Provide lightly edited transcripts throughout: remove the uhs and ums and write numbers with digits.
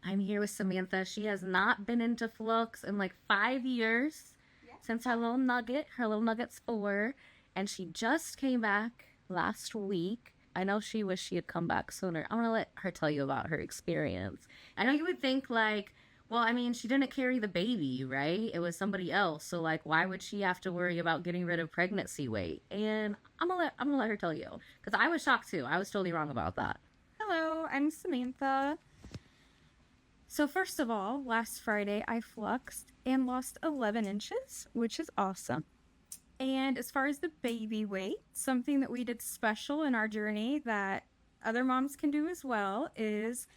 I'm here with Samantha. She has not been into Flux in like 5 years since her little nugget's 4, and she just came back last week. I know she wished she had come back sooner. I'm gonna let her tell you about her experience. I know you would think like, well, I mean, she didn't carry the baby, right? It was somebody else. So like, why would she have to worry about getting rid of pregnancy weight? And I'm gonna let her tell you because I was shocked too. I was totally wrong about that. Hello, I'm Samantha. So first of all, last Friday I fluxed and lost 11 inches, which is awesome. And as far as the baby weight, something that we did special in our journey that other moms can do as well is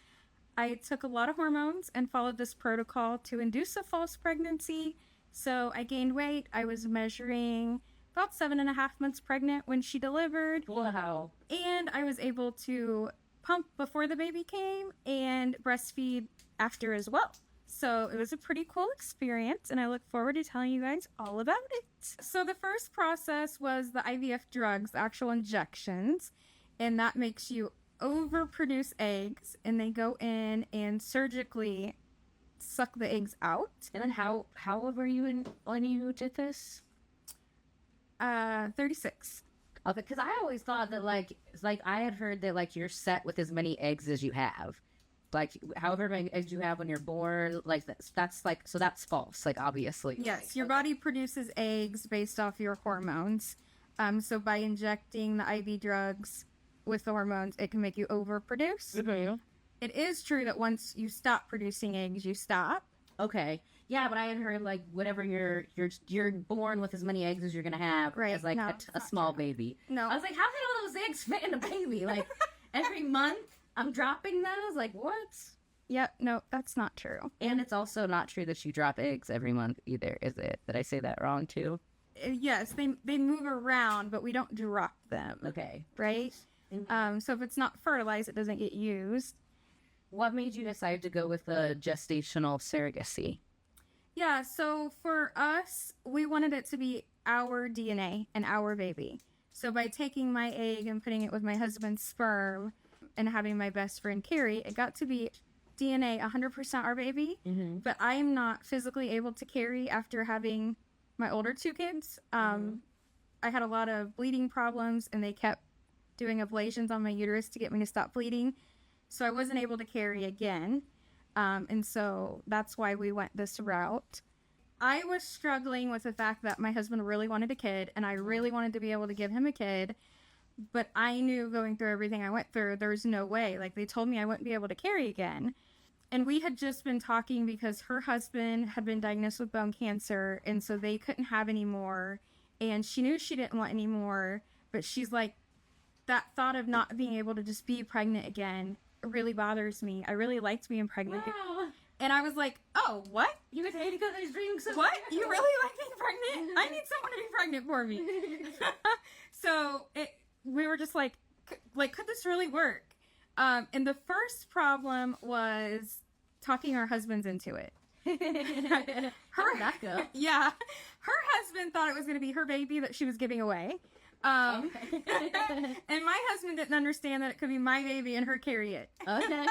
I took a lot of hormones and followed this protocol to induce a false pregnancy. So I gained weight. I was measuring about 7.5 months pregnant when she delivered. Wow. And I was able to pump before the baby came and breastfeed after as well. So it was a pretty cool experience, and I look forward to telling you guys all about it. So the first process was the IVF drugs, the actual injections, and that makes you overproduce eggs, and they go in and surgically suck the eggs out. And then how old were you when you did this? 36. Okay, because I always thought that like I had heard that like you're set with as many eggs as you have. Like however many eggs you have when you're born, like that's like, so that's false, like obviously. Yes, your body produces eggs based off your hormones. So by injecting the IV drugs with the hormones, it can make you overproduce. Mm-hmm. It is true that once you stop producing eggs, you stop. Okay. Yeah, but I had heard like whatever you're born with as many eggs as you're gonna have, Right, as like no, a small baby. No. I was like, how did all those eggs fit in a baby? Like every month I'm dropping those? Like what? Yep, no, that's not true. And it's also not true that you drop eggs every month either, is it? Did I say that wrong too? Yes, they move around, but we don't drop them. Okay. Right? So if it's not fertilized, it doesn't get used. What made you decide to go with the gestational surrogacy? Yeah, so for us, we wanted it to be our DNA and our baby. So by taking my egg and putting it with my husband's sperm and having my best friend carry, it got to be DNA 100% our baby. Mm-hmm. But I'm not physically able to carry after having my older 2 kids. I had a lot of bleeding problems, and they kept doing ablations on my uterus to get me to stop bleeding. So I wasn't able to carry again. And so that's why we went this route. I was struggling with the fact that my husband really wanted a kid, and I really wanted to be able to give him a kid. But I knew going through everything I went through, there was no way. Like, they told me I wouldn't be able to carry again. And we had just been talking because her husband had been diagnosed with bone cancer, and so they couldn't have any more. And she knew she didn't want any more, but she's like, that thought of not being able to just be pregnant again really bothers me. I really liked being pregnant. Wow. And I was like, oh, what? You guys hate to go these dreams. What? You really like being pregnant? I need someone to be pregnant for me. So we were just like, could this really work? And the first problem was talking our husbands into it. Yeah. Her husband thought it was going to be her baby that she was giving away. And my husband didn't understand that it could be my baby and her carry it. Okay.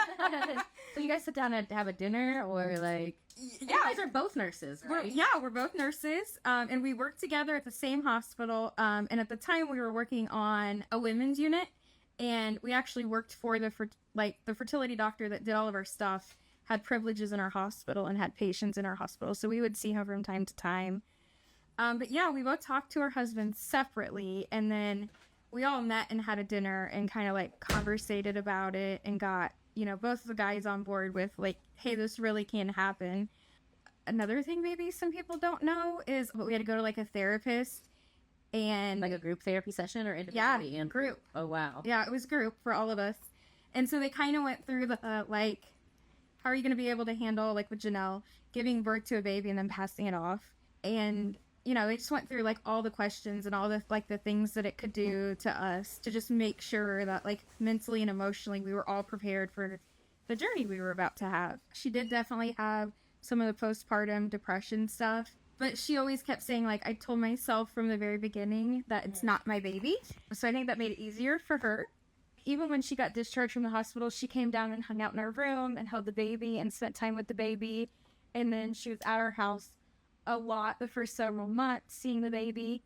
So you guys sit down and have a dinner, or like, Yeah. you guys are both nurses, right? We're both nurses, and we work together at the same hospital. And at the time, we were working on a women's unit, and we actually worked for the fertility doctor that did all of our stuff. Had privileges in our hospital and had patients in our hospital, so we would see her from time to time. But yeah, we both talked to our husbands separately, and then we all met and had a dinner and kind of like conversated about it and got, both the guys on board with like, hey, this really can happen. Another thing maybe some people don't know is we had to go to like a therapist, and Like a group therapy session or individually? yeah, group. Oh, wow. Yeah, it was group for all of us. And so they kind of went through the how are you going to be able to handle, like with Janelle, giving birth to a baby and then passing it off? And they just went through like all the questions and all the the things that it could do to us to just make sure that like mentally and emotionally we were all prepared for the journey we were about to have. She did definitely have some of the postpartum depression stuff, but she always kept saying like, I told myself from the very beginning that it's not my baby. So I think that made it easier for her. even when she got discharged from the hospital, she came down and hung out in our room and held the baby and spent time with the baby. And then she was at our house a lot the first several months, seeing the baby.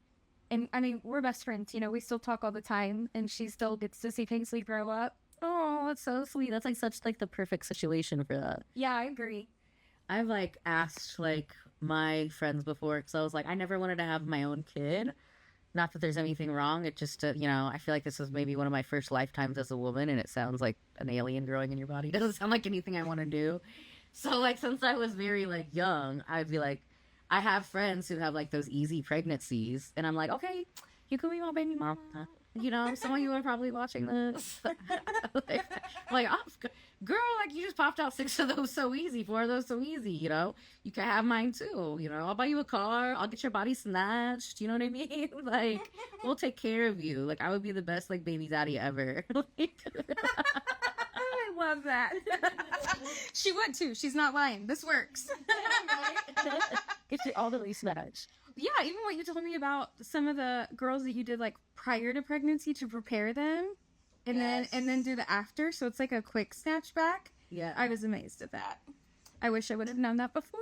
And I mean, we're best friends, you know, we still talk all the time, and she still gets to see Paisley grow up. Oh, that's so sweet. That's like such like the perfect situation for that. Yeah, I agree. I've like asked like my friends before because I was like, I never wanted to have my own kid. Not that there's anything wrong. It just, you know, I feel like this is maybe one of my first lifetimes as a woman, and it sounds like an alien growing in your body. It doesn't sound like anything I want to do. So like, since I was very like young, I'd be like, I have friends who have like those easy pregnancies, and I'm like, okay, you can be my baby mama. You know, some of you are probably watching this. like, oh, girl, like you just popped out 6 of those so easy, 4 of those so easy. You know, you can have mine too. You know, I'll buy you a car. I'll get your body snatched. You know what I mean? Like, we'll take care of you. Like, I would be the best like baby daddy ever. I love that. She would too. She's not lying. This works. Get you all the least snatched. Yeah, even what you told me about some of the girls that you did like prior to pregnancy to prepare them, and then do the after, so it's like a quick snatch back. Yeah, I was amazed at that. I wish I would have known that before.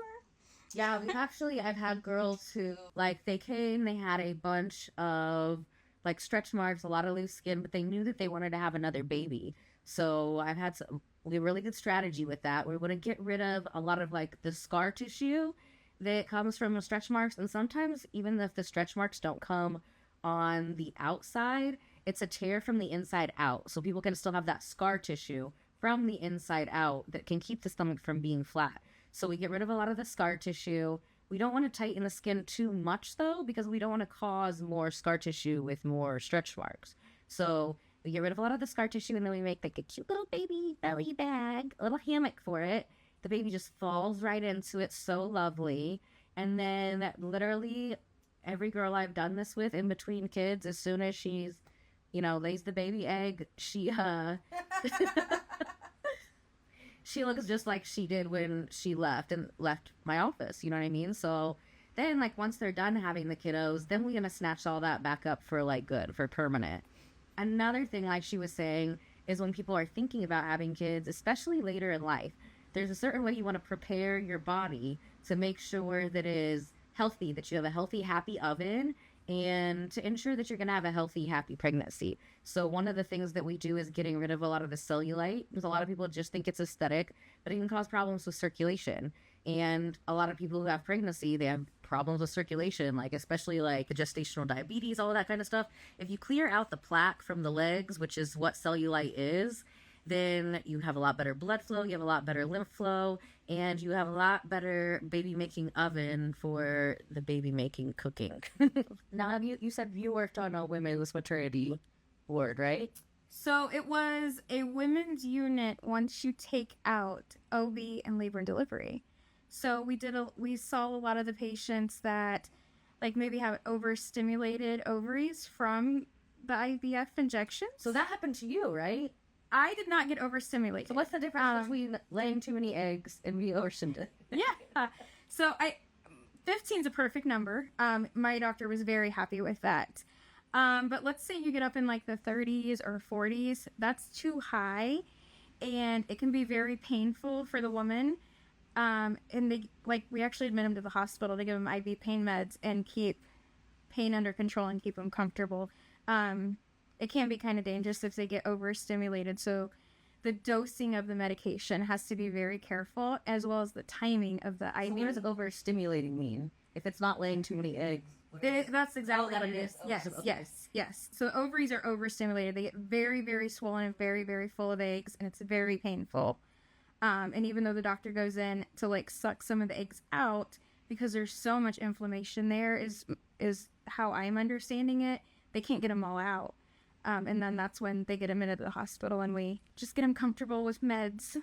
Yeah, I've had girls who like they came, they had a bunch of like stretch marks, a lot of loose skin, but they knew that they wanted to have another baby. So I've had a really good strategy with that. We want to get rid of a lot of like the scar tissue that comes from the stretch marks, and sometimes even if the stretch marks don't come on the outside, it's a tear from the inside out, so people can still have that scar tissue from the inside out that can keep the stomach from being flat. So we get rid of a lot of the scar tissue. We don't want to tighten the skin too much though, because we don't want to cause more scar tissue with more stretch marks. So we get rid of a lot of the scar tissue, and then we make like a cute little baby belly bag, a little hammock for it. The baby just falls right into it, so lovely. And then literally every girl I've done this with in between kids, as soon as she's, you know, lays the baby egg, she she looks just like she did when she left my office, you know what I mean? So then like once they're done having the kiddos, then we're gonna snatch all that back up for like good, for permanent. Another thing like she was saying is when people are thinking about having kids, especially later in life, there's a certain way you want to prepare your body to make sure that it is healthy, that you have a healthy, happy oven, and to ensure that you're going to have a healthy, happy pregnancy. So one of the things that we do is getting rid of a lot of the cellulite, because a lot of people just think it's aesthetic, but it can cause problems with circulation. And a lot of people who have pregnancy, they have problems with circulation, like especially like gestational diabetes, all of that kind of stuff. If you clear out the plaque from the legs, which is what cellulite is, then you have a lot better blood flow, you have a lot better lymph flow, and you have a lot better baby making oven for the baby making cooking. Now, you said you worked on a women's maternity ward, right? So it was a women's unit once you take out OB and labor and delivery. So we saw a lot of the patients that like maybe have overstimulated ovaries from the IVF injections. So that happened to you, right? I did not get overstimulated. So what's the difference between laying too many eggs and being overstimulated? Yeah. So 15 is a perfect number. My doctor was very happy with that. But let's say you get up in like the 30s or 40s. That's too high, and it can be very painful for the woman. And we actually admit them to the hospital to give them IV pain meds and keep pain under control and keep them comfortable. It can be kind of dangerous if they get overstimulated. So the dosing of the medication has to be very careful, as well as the timing of the IV. What does overstimulating mean? If it's not laying too many eggs. That's exactly what it is. Yes. So ovaries are overstimulated. They get very, very swollen and very, very full of eggs, and it's very painful. And even though the doctor goes in to like suck some of the eggs out, because there's so much inflammation there, is how I'm understanding it, they can't get them all out. And then that's when they get admitted to the hospital, and we just get them comfortable with meds.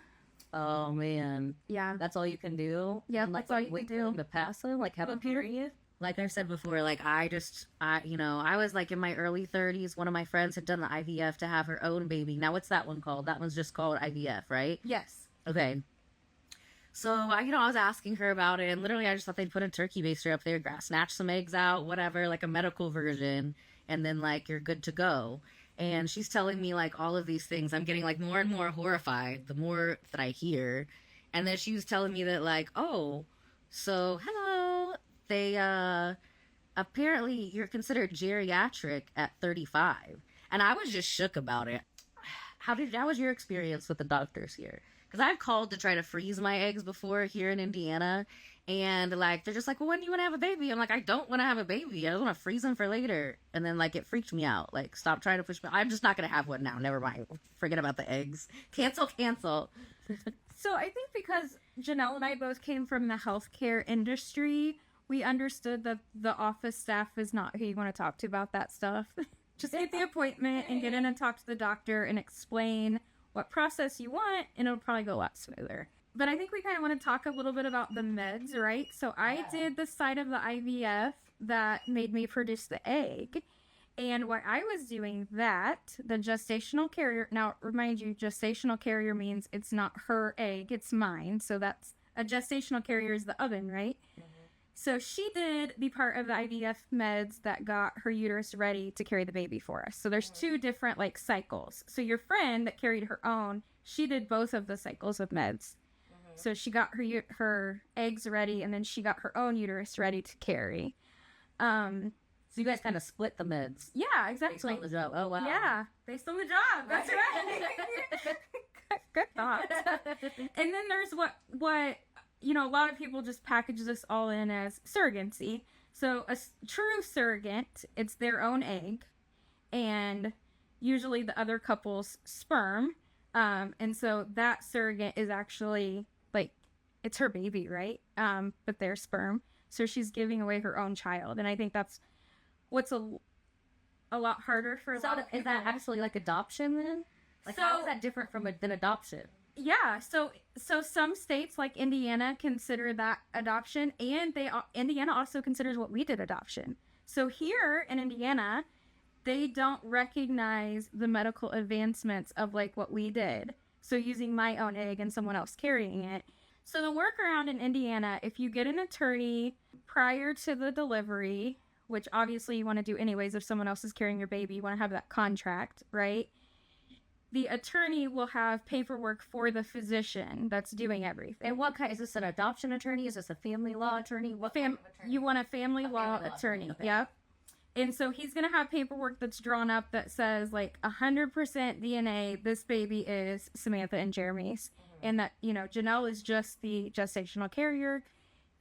Oh man. Yeah. That's all you can do? Yeah, that's all you can do. The pass them, like have a period? Like I've said before, like I was like in my early 30s. One of my friends had done the IVF to have her own baby. Now what's that one called? That one's just called IVF, right? Yes. Okay. So I was asking her about it, and literally I just thought they'd put a turkey baster up there, snatch some eggs out, whatever, like a medical version, and then like you're good to go. And she's telling me like all of these things. I'm getting like more and more horrified the more that I hear. And then she was telling me that like, oh, so hello, they apparently you're considered geriatric at 35. And I was just shook about it. How was your experience with the doctors here? Because I've called to try to freeze my eggs before here in Indiana, and like they're just like, well, when do you want to have a baby? I'm like, I don't want to have a baby. I want to freeze them for later. And then like it freaked me out. Like, stop trying to push me. I'm just not gonna have one now. Never mind. Forget about the eggs. Cancel. So I think because Janelle and I both came from the healthcare industry, we understood that the office staff is not who you want to talk to about that stuff. Just get the appointment and get in and talk to the doctor and explain what process you want, and it'll probably go a lot smoother. But I think we kind of want to talk a little bit about the meds, right? So I did the side of the IVF that made me produce the egg. And while I was doing that, the gestational carrier, now remind you, gestational carrier means it's not her egg, it's mine. So that's a gestational carrier is the oven, right? So she did the part of the IVF meds that got her uterus ready to carry the baby for us. So there's two different like cycles. So your friend that carried her own, she did both of the cycles of meds. So she got her eggs ready, and then she got her own uterus ready to carry. So you guys kind of split the meds. Yeah, exactly. Based on the job. Oh wow. Yeah, based on the job. That's right. Good thought. And then there's what you know, a lot of people just package this all in as surrogacy. So a true surrogate, it's their own egg, and usually the other couple's sperm. And so that surrogate is actually like, it's her baby, right? But their sperm. So she's giving away her own child. And I think that's what's a lot harder for a lot of people. Is that actually like adoption then? Like, So- how is that different from than adoption? Yeah, so some states like Indiana consider that adoption, and Indiana also considers what we did adoption. So here in Indiana, they don't recognize the medical advancements of like what we did. So using my own egg and someone else carrying it. So the workaround in Indiana, if you get an attorney prior to the delivery, which obviously you want to do anyways if someone else is carrying your baby, you want to have that contract, right? The attorney will have paperwork for the physician that's doing everything. And what kind? Is this an adoption attorney? Is this a family law attorney? What kind of attorney? You want a family law attorney. Okay. Yep. And so he's going to have paperwork that's drawn up that says like 100% DNA, this baby is Samantha and Jeremy's. And that, you know, Janelle is just the gestational carrier.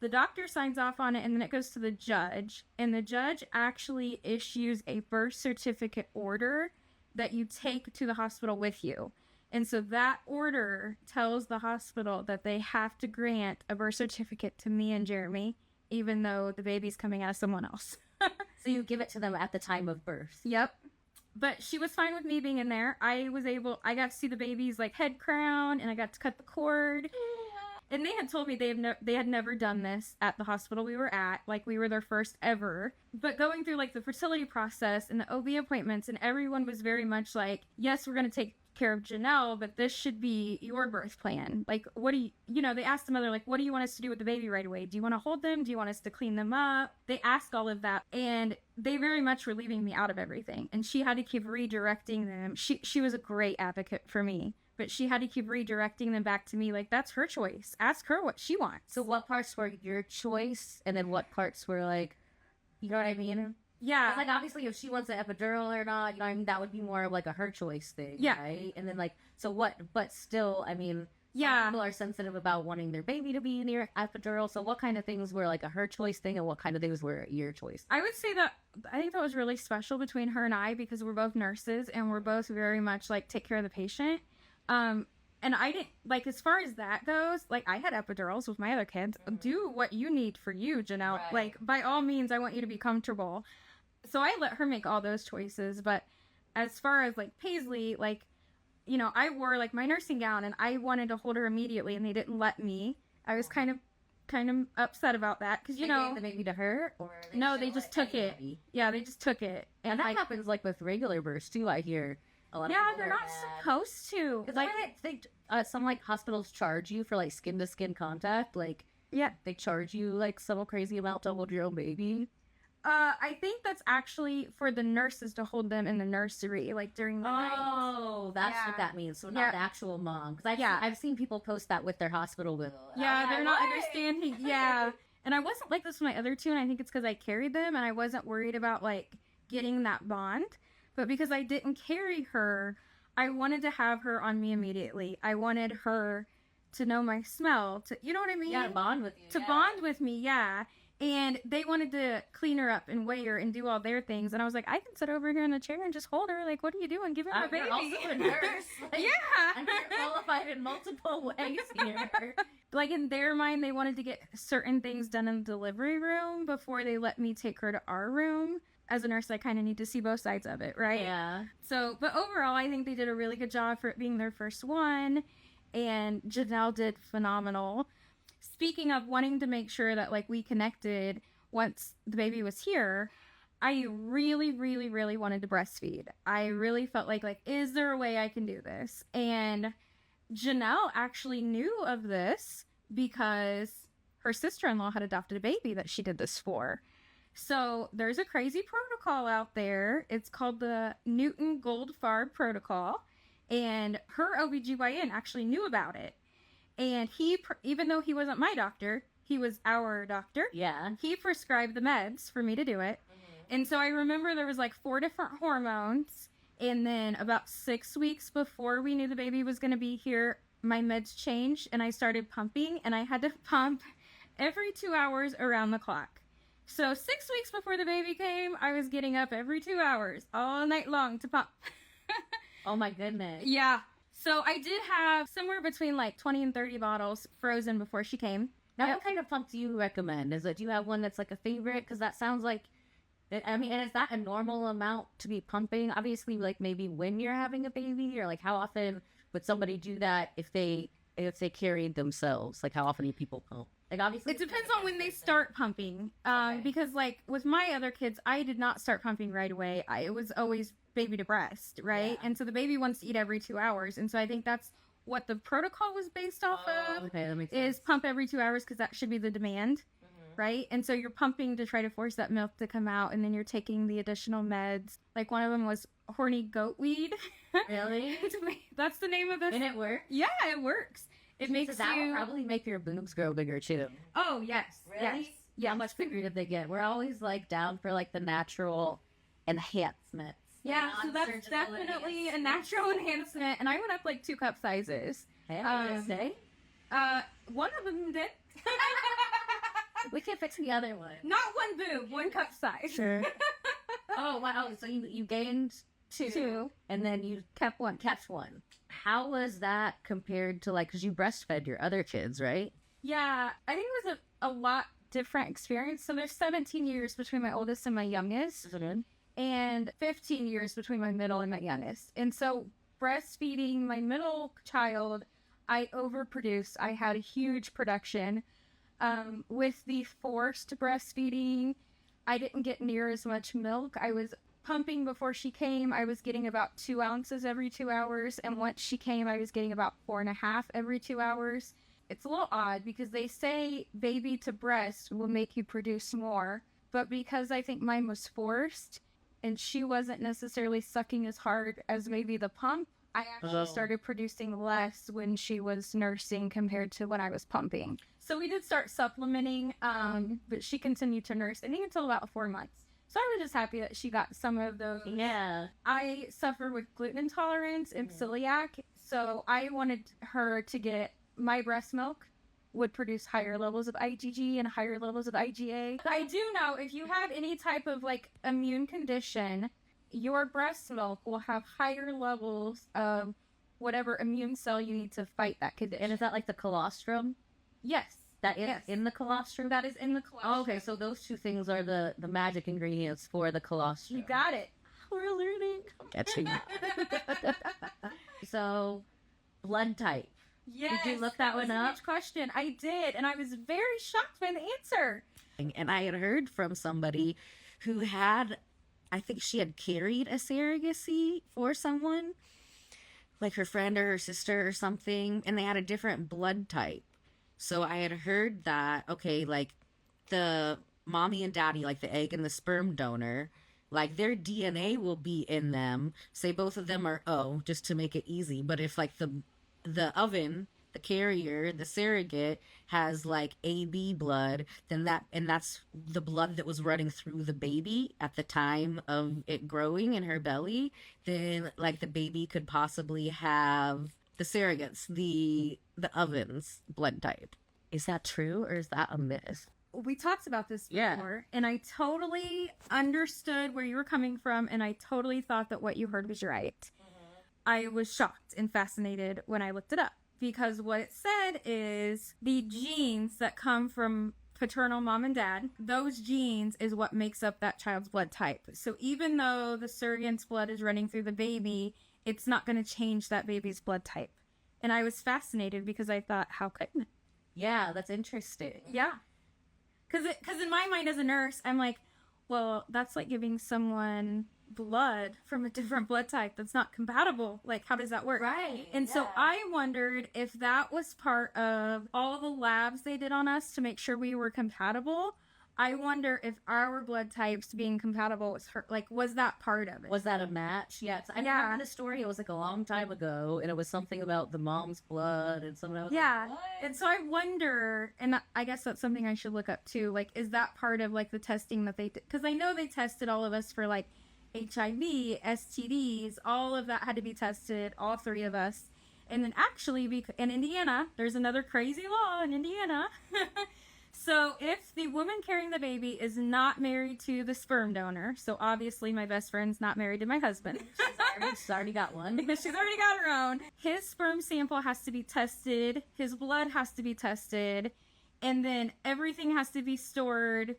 The doctor signs off on it, and then it goes to the judge. And the judge actually issues a birth certificate order that you take to the hospital with you. And so that order tells the hospital that they have to grant a birth certificate to me and Jeremy, even though the baby's coming out of someone else. So you give it to them at the time of birth. Yep. But she was fine with me being in there. I got to see the baby's like head crown, and I got to cut the cord. And they had told me they had never done this at the hospital we were at. Like, we were their first ever. But going through like the fertility process and the OB appointments, and everyone was very much like, yes, we're going to take care of Janelle, but this should be your birth plan. Like, what do you know, they asked the mother, like, what do you want us to do with the baby right away? Do you want to hold them? Do you want us to clean them up? They asked all of that, and they very much were leaving me out of everything. And she had to keep redirecting them. She was a great advocate for me, but she had to keep redirecting them back to me. Like, that's her choice. Ask her what she wants. So what parts were your choice, and then what parts were like, you know what I mean? Yeah. Like, obviously, if she wants an epidural or not, you know what I mean, that would be more of like a her choice thing, Yeah. right? And then like, so what, but still, I mean, Yeah. people are sensitive about wanting their baby to be near epidural, so what kind of things were like a her choice thing, and what kind of things were your choice? I would say that I think that was really special between her and I, because we're both nurses and we're both very much like take care of the patient. And I didn't, like, as far as that goes, like, I had epidurals with my other kids. Do what you need for you, Janelle. Right. Like, by all means, I want you to be comfortable. So I let her make all those choices. But as far as, like, Paisley, like, you know, I wore, like, my nursing gown, and I wanted to hold her immediately, and they didn't let me. I was kind of upset about that, because, you They know. gave the baby to her, or No, they just took it. baby? Yeah, they just took it. And that like, happens like with regular births too, I hear. A lot of yeah, people they're are not mad. supposed to. Like, some like hospitals charge you for like skin to skin contact. Like, Yeah. they charge you like some crazy amount to hold your own baby. I think that's actually for the nurses to hold them in the nursery, like during the night. Oh, that's Yeah. what that means. So not Yeah. the actual mom. Because Yeah. I've seen people post that with their hospital bill. Yeah, I'm they're like, not "What?" understanding. Yeah. And I wasn't like this with my other two, and I think it's because I carried them, and I wasn't worried about, like, getting that bond. But because I didn't carry her, I wanted to have her on me immediately. I wanted her to know my smell, to, you know what I mean? Yeah, to bond with you. To yeah. bond with me, yeah. And they wanted to clean her up and weigh her and do all their things. And I was like, I can sit over here in a chair and just hold her. Like, what are you doing? Give her my baby. You're also a nurse. Like, Yeah. And you're qualified in multiple ways here. Like, in their mind, they wanted to get certain things done in the delivery room before they let me take her to our room. As a nurse, I kind of need to see both sides of it, right? Yeah. So, but overall, I think they did a really good job for it being their first one. And Janelle did phenomenal. Speaking of wanting to make sure that, like, we connected once the baby was here, I really, really, really wanted to breastfeed. I really felt like, is there a way I can do this? And Janelle actually knew of this because her sister-in-law had adopted a baby that she did this for. So there's a crazy protocol out there. It's called the Newton Goldfarb Protocol. And her OBGYN actually knew about it. And he, even though he wasn't my doctor, he was our doctor. Yeah. He prescribed the meds for me to do it. And so I remember there was 4 different hormones. And then about 6 weeks before we knew the baby was going to be here, my meds changed and I started pumping. And I had to pump every 2 hours around the clock. So 6 weeks before the baby came, I was getting up every 2 hours all night long to pump. Oh my goodness. Yeah. So I did have somewhere between 20 and 30 bottles frozen before she came. Now, what kind of pump do you recommend? Do you have one that's a favorite? Because that sounds like, and is that a normal amount to be pumping? Obviously, maybe when you're having a baby, or how often would somebody do that if they carried themselves? How often do people pump? Obviously, it depends on when they start pumping. Okay. Because with my other kids, I did not start pumping right away. It was always baby to breast, right? Yeah. And so the baby wants to eat every 2 hours. And so I think that's what the protocol was based off of. Okay, that makes sense. Is pump every 2 hours because that should be the demand, right? And so you're pumping to try to force that milk to come out, and then you're taking the additional meds. One of them was horny goat weed. Really? That's the name of this. And it works? Yeah, it works. It makes that you... will probably make your boobs grow bigger too. Oh, yes. Really? Yes. Yeah, how much bigger did they get? We're always down for the natural enhancements. Yeah, so that's definitely a natural enhancement. And I went up 2 cup sizes. Hey, I was gonna say. One of them did. We can fix the other one. Not one boob, 1 cup size. Sure. Oh, wow. So you gained two, and then you kept one. How was that compared to because you breastfed your other kids, right? Yeah, I think it was a lot different experience. So there's 17 years between my oldest and my youngest. Is it good? And 15 years between my middle and my youngest. And so breastfeeding my middle child, I overproduced. I had a huge production. With the forced breastfeeding, I didn't get near as much milk. I was pumping before she came. I was getting about 2 ounces every 2 hours. And once she came, I was getting about 4.5 every 2 hours. It's a little odd because they say baby to breast will make you produce more. But because I think mine was forced and she wasn't necessarily sucking as hard as maybe the pump, I actually started producing less when she was nursing compared to when I was pumping. So we did start supplementing, but she continued to nurse, I think, until about 4 months. So I was just happy that she got some of those. Yeah. I suffer with gluten intolerance and celiac, so I wanted her to get my breast milk would produce higher levels of IgG and higher levels of IgA. I do know if you have any type of immune condition, your breast milk will have higher levels of whatever immune cell you need to fight that condition. And is that the colostrum? Yes. That is in the colostrum? That is in the colostrum. Oh, okay, so those two things are the magic ingredients for the colostrum. You got it. We're learning. Catching. So, blood type. Yes. Did you look that one up? Huge question. I did, and I was very shocked by the answer. And I had heard from somebody who had, I think she had carried a surrogacy for someone, her friend or her sister or something, and they had a different blood type. So I had heard that, okay, the mommy and daddy, like the egg and the sperm donor, like their DNA will be in them. Say both of them are O, just to make it easy. But if like the oven, the carrier, the surrogate has like AB blood, then that's the blood that was running through the baby at the time of it growing in her belly, then like the baby could possibly have the surrogates, the oven's blood type. Is that true or is that a myth? We talked about this Yeah. before, and I totally understood where you were coming from, and I totally thought that what you heard was right. I was shocked and fascinated when I looked it up, because what it said is the genes that come from paternal mom and dad, those genes is what makes up that child's blood type. So even though the surrogate's blood is running through the baby, it's not going to change that baby's blood type. And I was fascinated because I thought, how could it? Yeah, that's interesting. Yeah. Because in my mind as a nurse, I'm like, well, that's like giving someone blood from a different blood type that's not compatible. Like, how does that work? Right. And so I wondered if that was part of all the labs they did on us to make sure we were compatible. I wonder if our blood types being compatible was her, like, was that part of it? Was that a match? Yes. I Yeah. remember the story. It was like a long time ago, and it was something about the mom's blood and something else. Yeah. Like, And so I wonder, and I guess that's something I should look up too. Like, is that part of like the testing that they did? Because I know they tested all of us for like HIV, STDs, all of that had to be tested, all three of us. And then actually, in Indiana, there's another crazy law in Indiana. So if the woman carrying the baby is not married to the sperm donor, so obviously my best friend's not married to my husband. she's already got one. Because she's already got her own. His sperm sample has to be tested. His blood has to be tested. And then everything has to be stored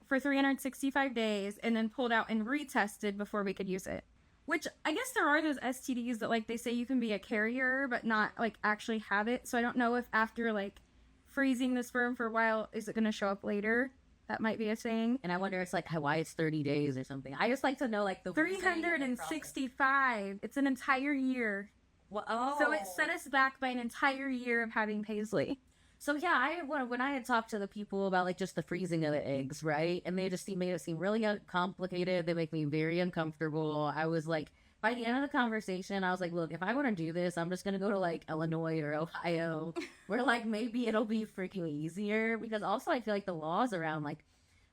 for 365 days and then pulled out and retested before we could use it. Which I guess there are those STDs that like they say you can be a carrier but not like actually have it. So I don't know if after like freezing the sperm for a while, is it going to show up later? That might be a thing. And I wonder it's like why it's 30 days or something. I just like to know like the 365. It's an entire year. Well, oh. So it set us back by an entire year of having Paisley. So yeah, when I had talked to the people about like just the freezing of the eggs, right? And they just made it seem really complicated. They make me very uncomfortable. I was like, by the end of the conversation, I was like, look, if I want to do this, I'm just going to go to like Illinois or Ohio where like maybe it'll be freaking easier. Because also I feel like the laws around like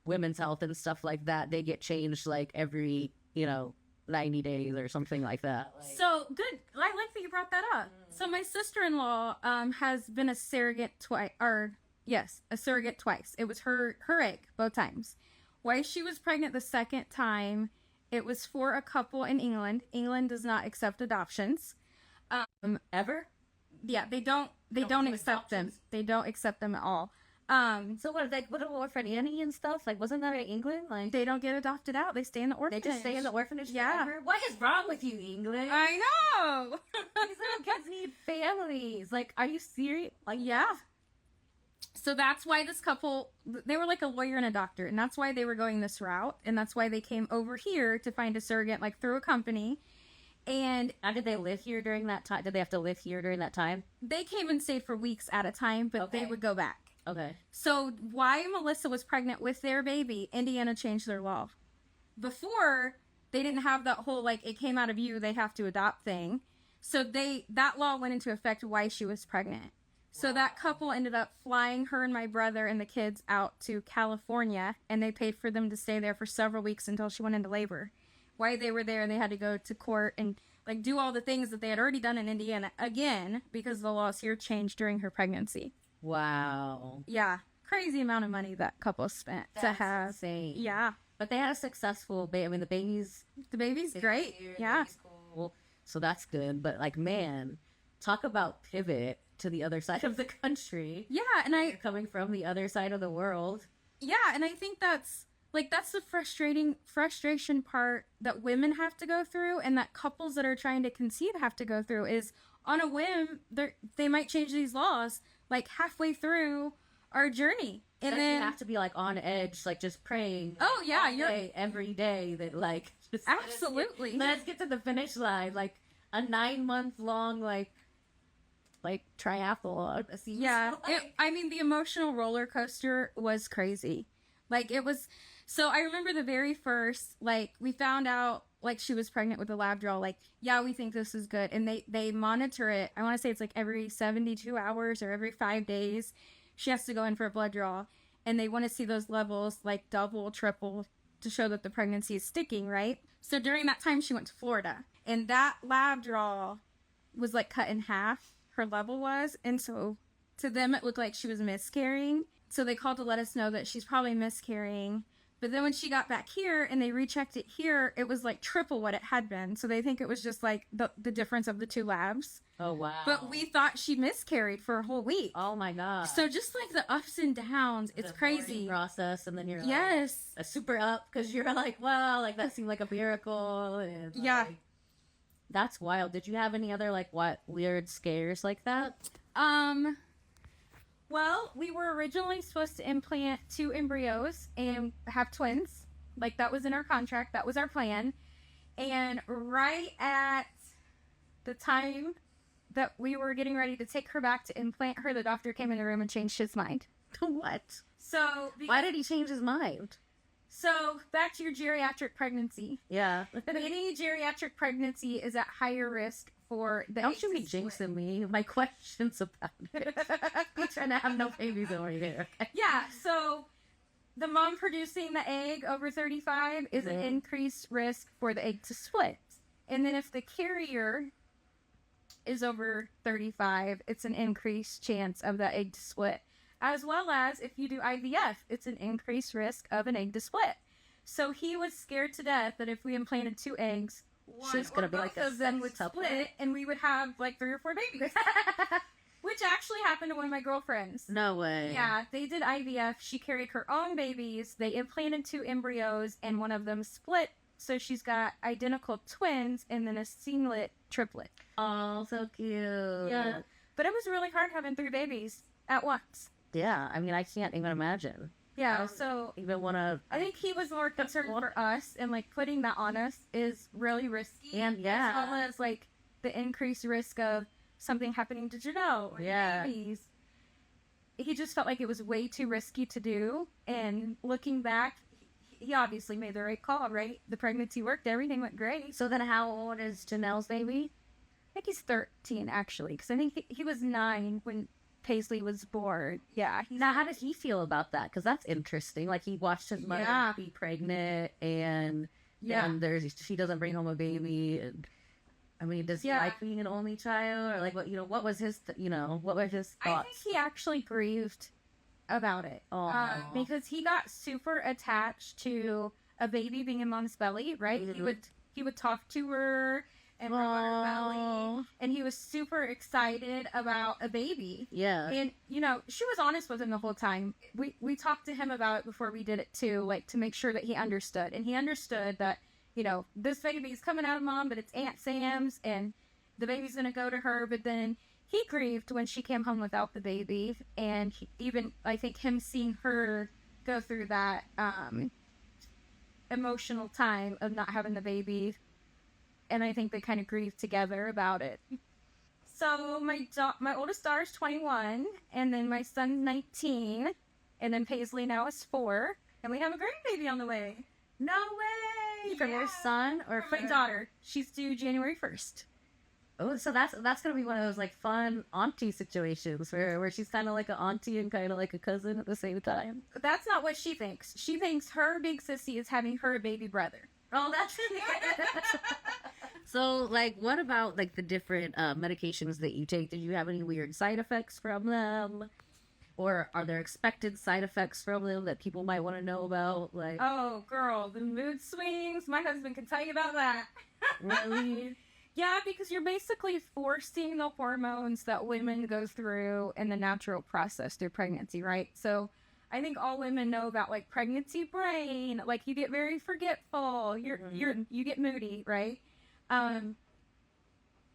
women's health and stuff like that, they get changed like every, 90 days or something like that. Like, So good. I like that you brought that up. So my sister-in-law has been a surrogate twice. A surrogate twice. It was her egg both times. Why she was pregnant the second time, it was for a couple in England. England does not accept adoptions. ever? Yeah, they don't accept them. They don't accept them at all. So what for Annie and stuff? Like, wasn't that in England? Like, They don't get adopted out. They stay in the they orphanage. just stay in the orphanage Yeah. forever? What is wrong with you, England? I know. These little kids need families. Like, are you serious? Like, Yeah. So that's why this couple, they were like a lawyer and a doctor, and that's why they were going this route, and that's why they came over here to find a surrogate, like through a company. And Now, did they live here during that time? Did they have to live here during that time? they came and stayed for weeks at a time, but they Okay. would go back. Okay. So why Melissa was pregnant with their baby, Indiana changed their law. Before, they didn't have that whole, like, it came out of you, they have to adopt thing. So that law went into effect why she was pregnant. So that couple ended up flying her and my brother and the kids out to California, and they paid for them to stay there for several weeks until she went into labor. While they were there, they had to go to court and like do all the things that they had already done in Indiana again because the laws here changed during her pregnancy. Wow. Yeah, crazy amount of money that couple spent to That's have. insane. Yeah, But they had a successful baby. I mean, the baby's the baby's great. here, the Yeah. baby's cool. So that's good. But like, man, talk about pivot to the other side of the country. Yeah, and You're coming from the other side of the world. I think that's the frustration part that women have to go through, and that couples that are trying to conceive have to go through is on a whim they might change these laws like halfway through our journey, and Then then you have to be like on edge, like just praying. Oh, yeah, all you're- day, every day that like just Absolutely. let's get to the finish line, like a 9-month long like triathlon. It seems Yeah, like. I mean, the emotional roller coaster was crazy. Like, it was, so I remember the very first, like, we found out, like, she was pregnant with a lab draw. Like, yeah, we think this is good. And they monitor it. I want to say it's like every 72 hours or every 5 days. She has to go in for a blood draw. And they want to see those levels, like, double, triple, to show that the pregnancy is sticking, right? So during that time, she went to Florida. And that lab draw was, like, cut in half, her level was. And so to them, it looked like she was miscarrying. So they called to let us know that she's probably miscarrying. But then when she got back here and they rechecked it here, it was like triple what it had been. So they think it was just like the difference of the two labs. Oh, wow. But we thought she miscarried for a whole week. Oh, my God. So just like the ups and downs, it's crazy. Process, and then you're like, yes, a super up because you're like, wow, like that seemed like a miracle. And, yeah. Like, that's wild. Did you have any other like what weird scares like that? Well, we were originally supposed to implant 2 embryos and have twins. Like, that was in our contract. That was our plan. And right at the time that we were getting ready to take her back to implant her, the doctor came in the room and changed his mind. What? So, Why did he change his mind? So, back to your geriatric pregnancy. Yeah. Any geriatric pregnancy is at higher risk for the Don't you be jinxing me. My questions about it. I'm trying to have no babies over here. Yeah, so the mom producing the egg over 35 is an increased risk for the egg to split. And then if the carrier is over 35, it's an increased chance of the egg to split. As well as if you do IVF, it's an increased risk of an egg to split. So he was scared to death that if we implanted 2 eggs, one She's gonna or be both like of them would split, and we would have like 3 or 4 babies. Which actually happened to one of my girlfriends. No way. Yeah, they did IVF. She carried her own babies. They implanted 2 embryos, and one of them split. So she's got identical twins and then a singlet triplet. Oh, so cute. Yeah. But it was really hard having 3 babies at once. Yeah, I mean, I can't even imagine. Yeah, so Even want to. I think he was more concerned for us, and like putting that on us is really risky. And yeah. As well as like the increased risk of something happening to Janelle or Yeah. babies. He just felt like it was way too risky to do. And looking back, he obviously made the right call, right? The pregnancy worked, everything went great. So then, how old is Janelle's baby? I think he's 13 actually, because I think he was 9 when Paisley was born. Yeah. Now, how did he feel about that? Because that's interesting. Like, he watched his mother be pregnant, and she doesn't bring home a baby. And I mean, does he like being an only child, or like what was his what were his thoughts? I think he actually grieved about it because he got super attached to a baby being in mom's belly. Right? Mm-hmm. He would talk to her and rub on her belly, and he was super excited about a baby. Yeah. And she was honest with him the whole time. We talked to him about it before we did it too, like to make sure that he understood, and he understood that this baby's coming out of mom, but it's Aunt Sam's, and the baby's gonna go to her. But then he grieved when she came home without the baby, and I think him seeing her go through that emotional time of not having the baby. And I think they kind of grieved together about it. So my oldest daughter is 21, and then my son 19, and then Paisley now is 4, and we have a grandbaby on the way. No way! From your son or from my daughter? She's due January 1st. Oh, so that's gonna be one of those like fun auntie situations where she's kind of like an auntie and kind of like a cousin at the same time. That's not what she thinks. She thinks her big sissy is having her baby brother. Oh, that's So, like, what about, like, the different medications that you take? Did you have any weird side effects from them? Or are there expected side effects from them that people might want to know about? Like, oh, girl, the mood swings. My husband can tell you about that. Really? Yeah, because you're basically forcing the hormones that women go through in the natural process through pregnancy, right? So I think all women know about like pregnancy brain. Like you get very forgetful. You get moody, right?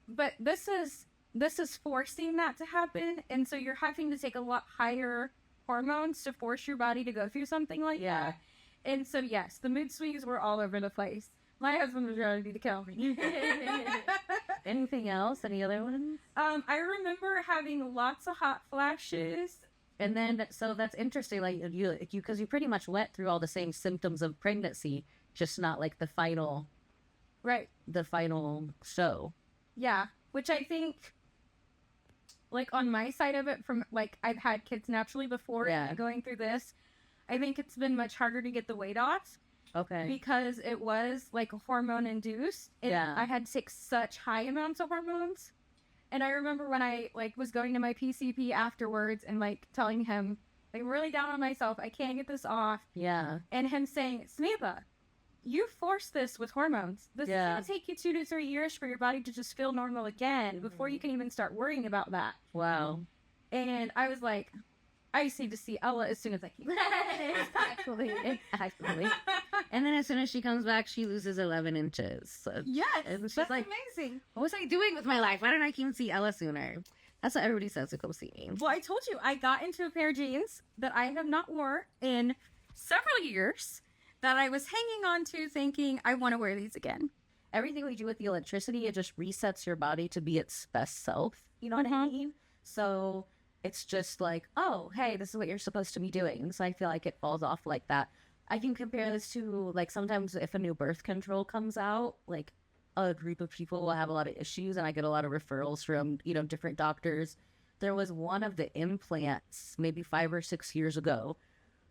But this is forcing that to happen, and so you're having to take a lot higher hormones to force your body to go through something like that. And so yes, the mood swings were all over the place. My husband was ready to kill me. Anything else? Any other ones? I remember having lots of hot flashes And then, so that's interesting. Like because you pretty much went through all the same symptoms of pregnancy, just not like Right. the final show. Yeah. Which I think, like, on my side of it, from, like, I've had kids naturally before going through this, I think it's been much harder to get the weight off. Okay. Because it was, like, hormone induced. I had to take such high amounts of hormones. And I remember when I, like, was going to my PCP afterwards and, like, telling him, like, I'm really down on myself. I can't get this off. Yeah. And him saying, Samantha, you forced this with hormones. This is going to take you 2 to 3 years for your body to just feel normal again before you can even start worrying about that. Wow. And I was like, I just need to see Ella as soon as I can. Actually. And then as soon as she comes back, she loses 11 inches. So yes, that's like, amazing. What was I doing with my life? Why didn't I even see Ella sooner? That's what everybody says to come see me. Well, I told you, I got into a pair of jeans that I have not worn in several years that I was hanging on to thinking, I want to wear these again. Everything we do with the electricity, it just resets your body to be its best self. You know what I mean? So it's just like, oh, hey, this is what you're supposed to be doing. And so I feel like it falls off like that. I can compare this to, like, sometimes if a new birth control comes out, like, a group of people will have a lot of issues, and I get a lot of referrals from, you know, different doctors. There was one of the implants maybe 5 or 6 years ago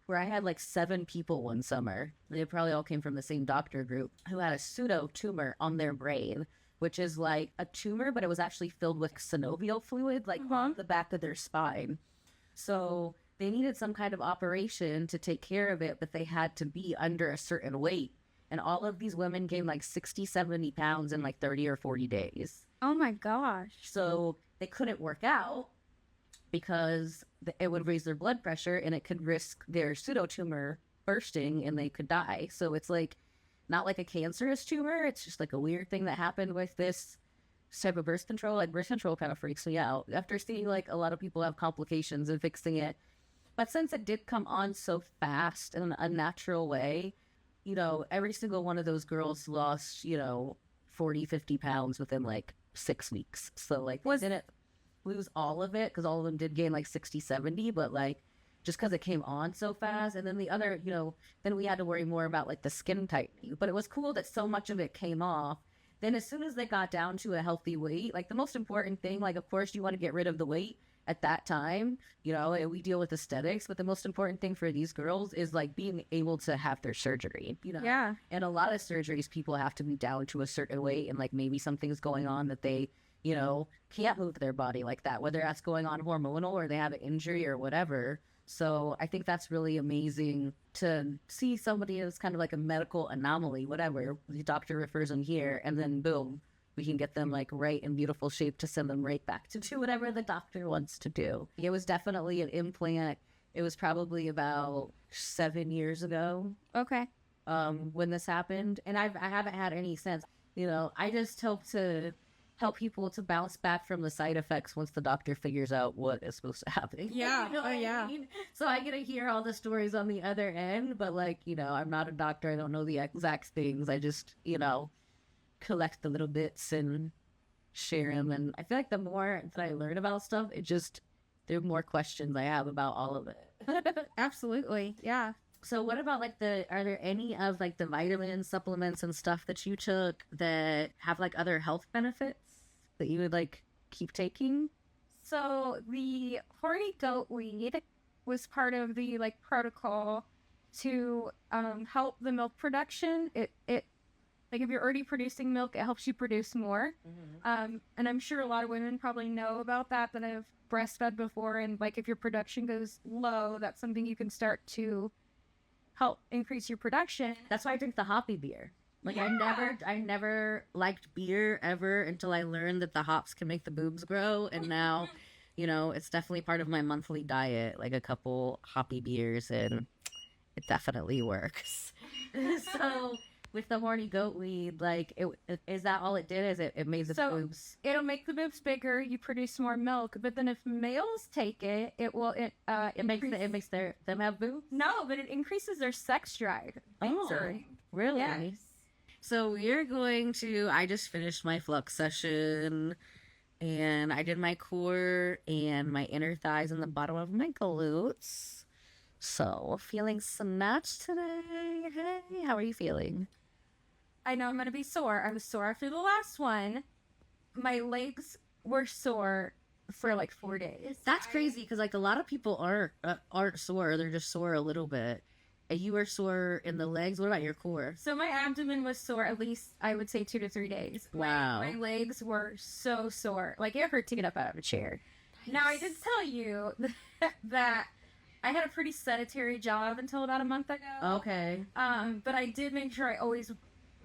where I had like 7 people one summer. They probably all came from the same doctor group who had a pseudo tumor on their brain, which is like a tumor, but it was actually filled with synovial fluid, like on the back of their spine. So they needed some kind of operation to take care of it, but they had to be under a certain weight. And all of these women gained like 60, 70 pounds in like 30 or 40 days. Oh my gosh. So they couldn't work out because it would raise their blood pressure and it could risk their pseudotumor bursting and they could die. So it's like not like a cancerous tumor. It's just like a weird thing that happened with this type of birth control. Like birth control kind of freaks me out after seeing like a lot of people have complications and fixing it. But since it did come on so fast in an unnatural way, you know, every single one of those girls lost, you know, 40, 50 pounds within like 6 weeks. So like, didn't lose all of it because all of them did gain like 60, 70, but like just because it came on so fast. And then the other, you know, then we had to worry more about like the skin tightening. But it was cool that so much of it came off. Then as soon as they got down to a healthy weight, like the most important thing, like of course you want to get rid of the weight at that time, you know, and we deal with aesthetics, but the most important thing for these girls is like being able to have their surgery, you know? Yeah. And a lot of surgeries, people have to be down to a certain weight and like maybe something's going on that they, you know, can't move their body like that, whether that's going on hormonal or they have an injury or whatever. So I think that's really amazing to see somebody as kind of like a medical anomaly, whatever. The doctor refers them here and then boom, we can get them like right in beautiful shape to send them right back to do whatever the doctor wants to do. It was definitely an implant. It was probably about 7 years ago. Okay. When this happened. And I haven't had any since. You know, I just hope to help people to bounce back from the side effects once the doctor figures out what is supposed to happen. Yeah. You know what I mean? So I get to hear all the stories on the other end, but like, you know, I'm not a doctor. I don't know the exact things. I just, you know, collect the little bits and share them. And I feel like the more that I learn about stuff, it just, there are more questions I have about all of it. Absolutely. Yeah. So what about like are there any of like the vitamins, supplements and stuff that you took that have like other health benefits that you would like keep taking? So the horny goat weed was part of the like protocol to help the milk production. It like if you're already producing milk, it helps you produce more. And I'm sure a lot of women probably know about that have breastfed before. And like if your production goes low, that's something you can start to help increase your production. That's why I drink the hoppy beer. Like I never liked beer ever until I learned that the hops can make the boobs grow. And now, you know, it's definitely part of my monthly diet, like a couple hoppy beers, and it definitely works. So with the horny goat weed, like, is that all it did? Is it made the boobs? It'll make the boobs bigger. You produce more milk. But then if males take it, it makes them have boobs. No, but it increases their sex drive. Oh, really? Yes. So we're going to. I just finished my Flux session. and I did my core and my inner thighs and the bottom of my glutes. So, feeling snatched today. Hey, how are you feeling? I know I'm going to be sore. I was sore after the last one. My legs were sore for like 4 days. That's crazy because like a lot of people aren't sore. They're just sore a little bit. And you were sore in the legs. What about your core? So my abdomen was sore at least, I would say, 2 to 3 days. Wow. My legs were so sore. Like, it hurt to get up out of a chair. Nice. Now, I did tell you that I had a pretty sedentary job until about a month ago. Okay. But I did make sure I always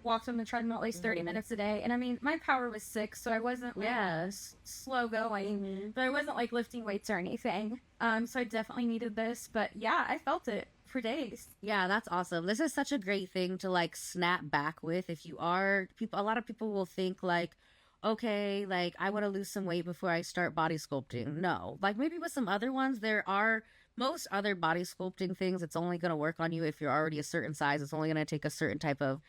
walked on the treadmill at least 30 minutes a day. And I mean, my power was 6, so I wasn't like, slow going, but I wasn't like lifting weights or anything. So I definitely needed this. But yeah, I felt it for days. Yeah, that's awesome. This is such a great thing to like snap back with. If you are people, a lot of people will think like, okay, like I want to lose some weight before I start body sculpting. No, like maybe with some other ones, there are most other body sculpting things. It's only going to work on you if you're already a certain size. It's only going to take a certain type of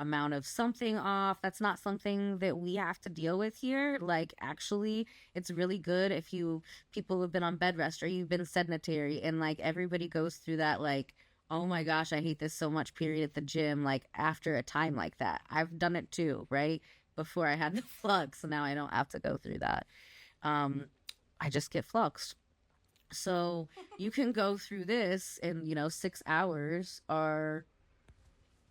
amount of something off. That's not something that we have to deal with here. Like, actually, it's really good if people who've been on bed rest or you've been sedentary, and like everybody goes through that, like, oh my gosh, I hate this so much period at the gym, like after a time like that. I've done it too, right? Before I had the flux, so now I don't have to go through that. I just get fluxed. So you can go through this in, 6 hours or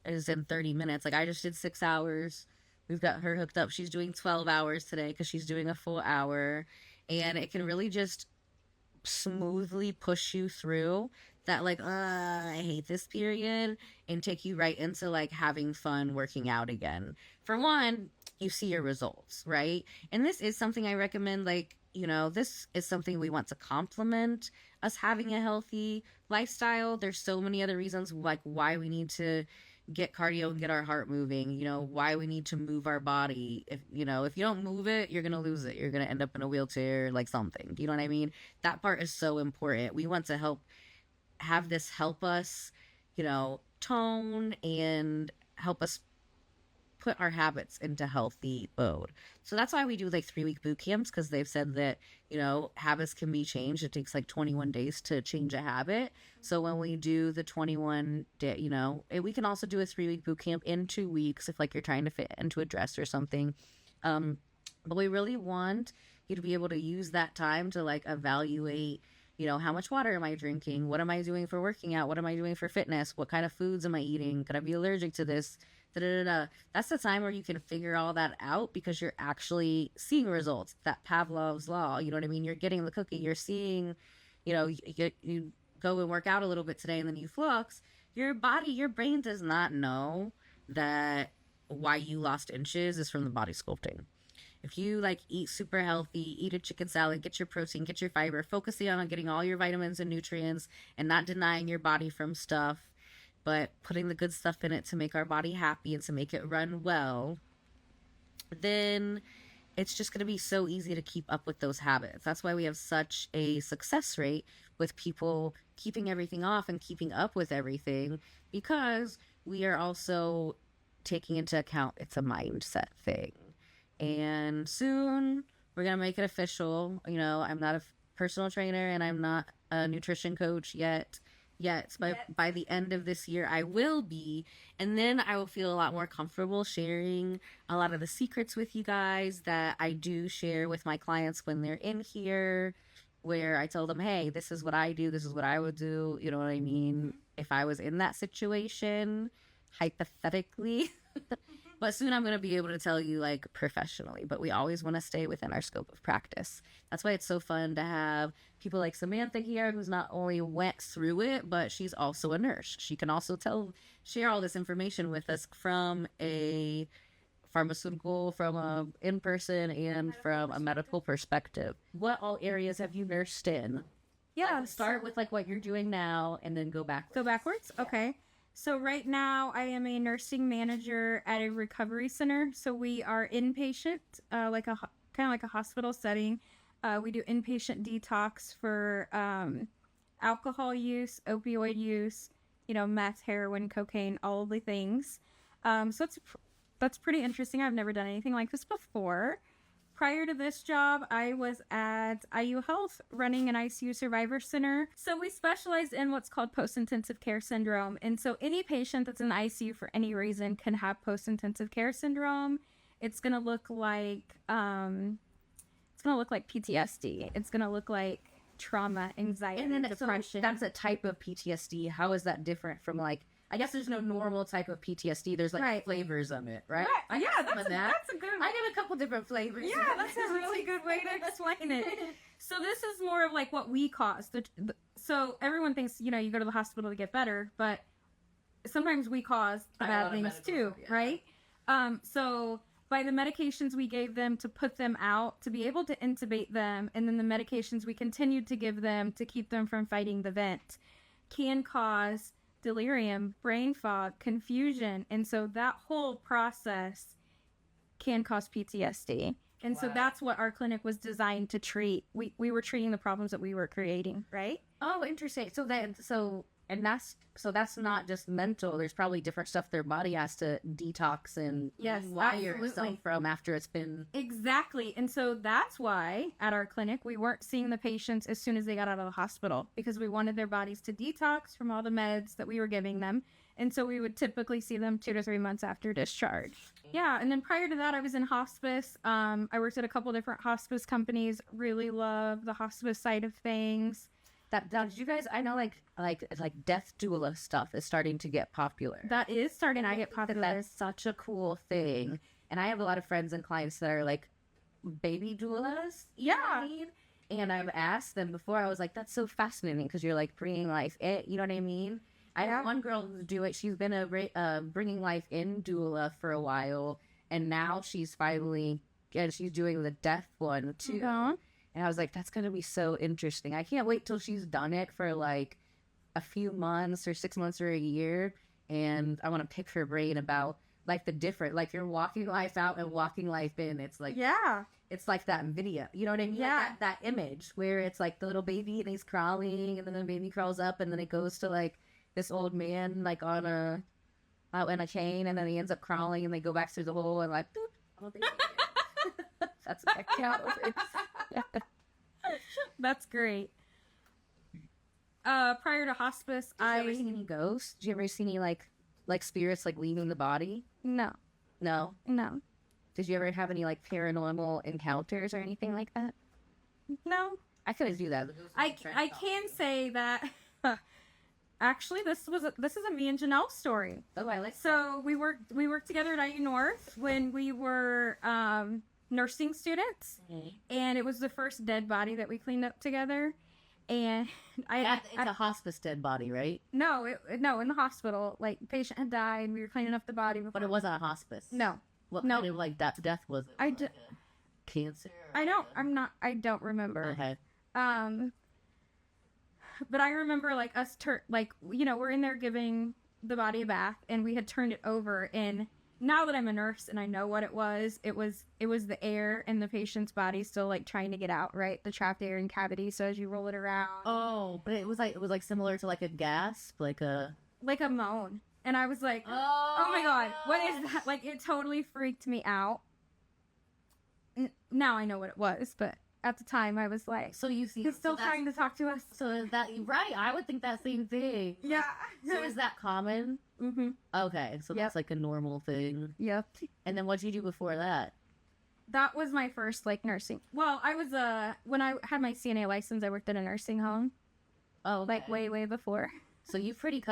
is in 30 minutes. Like I just did 6 hours. We've got her hooked up. She's doing 12 hours today because she's doing a full hour. And it can really just smoothly push you through that, like, I hate this period, and take you right into like having fun working out again. For one, you see your results, right? And this is something I recommend, like, this is something we want to complement us having a healthy lifestyle. There's so many other reasons like why we need to get cardio and get our heart moving, why we need to move our body. If you don't move it, you're going to lose it. You're going to end up in a wheelchair, like something. You know what I mean? That part is so important. We want to have this help us, tone and help us put our habits into healthy mode. So that's why we do like 3-week boot camps, because they've said that, habits can be changed. It takes like 21 days to change a habit. So when we do the 21 day, we can also do a 3-week boot camp in 2 weeks if like you're trying to fit into a dress or something. But we really want you to be able to use that time to like evaluate, how much water am I drinking? What am I doing for working out? What am I doing for fitness? What kind of foods am I eating? Could I be allergic to this? Da-da-da-da. That's the time where you can figure all that out because you're actually seeing results. That Pavlov's law, you know what I mean? You're getting the cookie. You're seeing, you go and work out a little bit today and then you flux. Your brain does not know that why you lost inches is from the body sculpting. If you like eat super healthy, eat a chicken salad, get your protein, get your fiber, focusing on getting all your vitamins and nutrients and not denying your body from stuff, but putting the good stuff in it to make our body happy and to make it run well, then it's just going to be so easy to keep up with those habits. That's why we have such a success rate with people keeping everything off and keeping up with everything, because we are also taking into account it's a mindset thing. And soon we're going to make it official. I'm not a personal trainer and I'm not a nutrition coach yet, but by the end of this year I will be, and then I will feel a lot more comfortable sharing a lot of the secrets with you guys that I do share with my clients when they're in here, where I tell them, hey, this is what I do, this is what I would do, you know what I mean, if I was in that situation, hypothetically. But soon I'm going to be able to tell you like professionally, but we always want to stay within our scope of practice. That's why it's so fun to have people like Samantha here, who's not only went through it, but she's also a nurse. She can also share all this information with us from a pharmaceutical, from a in-person, and from a medical perspective. What all areas have you nursed in? Yeah. Like, start with like what you're doing now and then go backwards. Go backwards? Yeah. Okay. So right now I am a nursing manager at a recovery center. So we are inpatient, kind of like a hospital setting. We do inpatient detox for alcohol use, opioid use, meth, heroin, cocaine, all of the things. So that's pretty interesting. I've never done anything like this before. Prior to this job, I was at IU Health running an ICU survivor center. So we specialize in what's called post-intensive care syndrome. And so any patient that's in the ICU for any reason can have post-intensive care syndrome. It's going to look like PTSD. It's going to look like trauma, anxiety, And then depression. so that's a type of PTSD. How is that different from like, I guess there's no normal type of PTSD. There's like Right. flavors of it, right? Right. Yeah, that's a good I got a couple different flavors. Yeah, that's a really good way to explain it. So this is more of like what we cause. So everyone thinks, you go to the hospital to get better, but sometimes we cause the bad things too, right? So by the medications we gave them to put them out, to be able to intubate them, and then the medications we continued to give them to keep them from fighting the vent, can cause delirium, brain fog, confusion. And so that whole process can cause PTSD. And so that's what our clinic was designed to treat. We were treating the problems that we were creating, right? Oh, interesting. So that's not just mental. There's probably different stuff their body has to detox and wire itself from after it's been. Exactly. And so that's why at our clinic, we weren't seeing the patients as soon as they got out of the hospital, because we wanted their bodies to detox from all the meds that we were giving them. And so we would typically see them 2 to 3 months after discharge. Yeah. And then prior to that, I was in hospice. I worked at a couple different hospice companies. Really love the hospice side of things. Did you guys? I know like death doula stuff is starting to get popular. That is starting to get popular. That is such a cool thing. And I have a lot of friends and clients that are like baby doulas. Yeah. You know what I mean? And I've asked them before. I was like, that's so fascinating because you're like bringing life in. You know what I mean? I have one girl who's doing. She's been a bringing life in doula for a while, and now she's finally she's doing the death one too. Uh-huh. And I was like, that's going to be so interesting. I can't wait till she's done it for like a few months or 6 months or a year. And I want to pick her brain about like the different, like you're walking life out and walking life in. It's like, it's like that video. You know what I mean? Yeah. Like that image where it's like the little baby and he's crawling and then the baby crawls up and then it goes to like this old man like out in a chain and then he ends up crawling and they go back through the hole and like, boop, that's what I count. That's great. Prior to hospice, Did you ever see any ghosts? Did you ever see any like spirits like leaving the body? No. Did you ever have any like paranormal encounters or anything like that? No. I couldn't do that. I can say that actually this is a me and Janelle story. Oh, I like. So we worked together at IU North when we were nursing students, and it was the first dead body that we cleaned up together. And it's a hospice dead body, right? No, in the hospital. Like, the patient had died. We were cleaning up the body. But it wasn't a hospice. No. What kind of like death was it? Cancer. I don't remember. Okay. But I remember like us we're in there giving the body a bath, and we had turned it over, and now that I'm a nurse and I know what it was the air in the patient's body still like trying to get out, right? The trapped air and cavity. So as you roll it around. Oh, but it was like similar to like a gasp, like a moan. And I was like, oh my God, what is that? Like, it totally freaked me out. Now I know what it was, but at the time I was like, so you see, he's still trying to talk to us. So is that right? I would think that same thing. Yeah. So is that common? Mm-hmm. Okay, so that's like a normal thing. Yep. And then what did you do before that? That was my first like nursing. Well, I was when I had my CNA license, I worked at a nursing home. Oh, okay. Like way before. So you pretty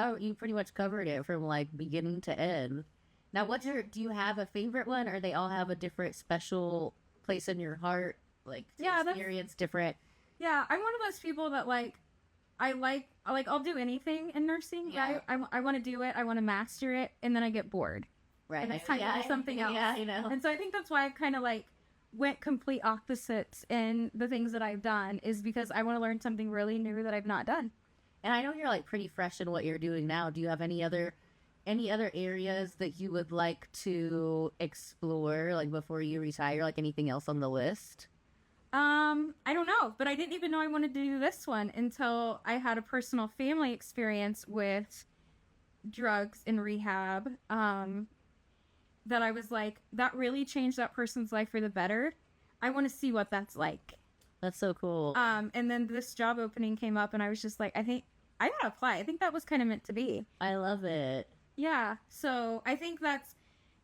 much covered it from like beginning to end. Now, do you have a favorite one, or they all have a different special place in your heart? Like, experience different. Yeah, I'm one of those people that I'll do anything in nursing. Yeah. Right? I want to do it. I want to master it, and then I get bored. Right. And it's time to do something else. Yeah, you know. And so I think that's why I kind of like went complete opposites in the things that I've done, is because I want to learn something really new that I've not done. And I know you're like pretty fresh in what you're doing now. Do you have any other areas that you would like to explore, like before you retire? Like anything else on the list? I don't know, but I didn't even know I wanted to do this one until I had a personal family experience with drugs in rehab. That I was like, that really changed that person's life for the better. I want to see what that's like. That's so cool. And then this job opening came up, and I was just like, I think I gotta apply. I think that was kind of meant to be. I love it. Yeah. So I think that's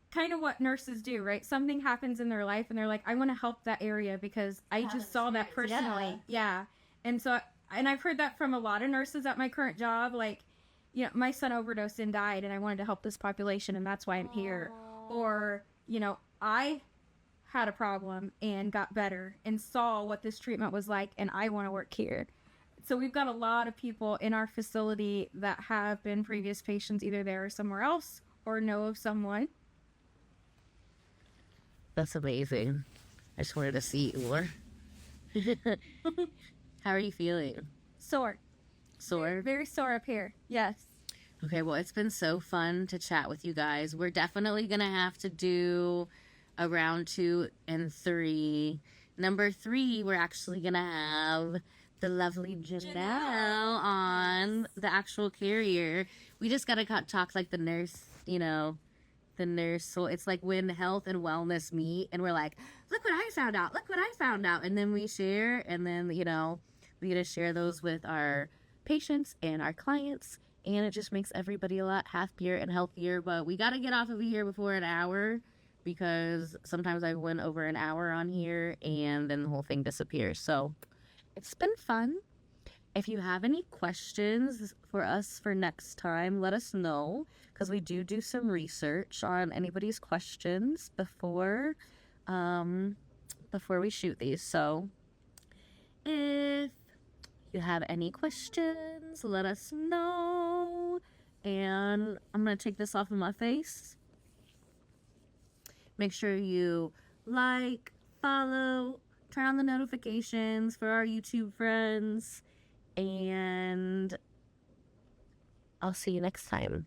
kind of what nurses do, right? Something happens in their life, and they're like, I want to help that area because I just saw that personally. Yeah. And so, and I've heard that from a lot of nurses at my current job. Like, you know, my son overdosed and died, and I wanted to help this population, and that's why I'm here. Or, you know, I had a problem and got better and saw what this treatment was like, and I want to work here. So we've got a lot of people in our facility that have been previous patients, either there or somewhere else, or know of someone. That's amazing. I just wanted to see it more. How are you feeling? Sore. Sore? Very sore up here. Yes. Okay, well, it's been so fun to chat with you guys. We're definitely going to have to do a round 2 and 3. Number 3, we're actually going to have the lovely Janelle on, the actual carrier. We just got to talk like the nurse, you know, the nurse. So it's like when health and wellness meet, and we're like, look what I found out, look what I found out. And then we share, and then, you know, we get to share those with our patients and our clients. And it just makes everybody a lot happier and healthier. But we got to get off of here before an hour, because sometimes I went over an hour on here and then the whole thing disappears. So it's been fun. If you have any questions for us for next time, let us know, because we do some research on anybody's questions before we shoot these. So if you have any questions, let us know. And I'm going to take this off of my face. Make sure you like, follow, turn on the notifications for our YouTube friends. And I'll see you next time.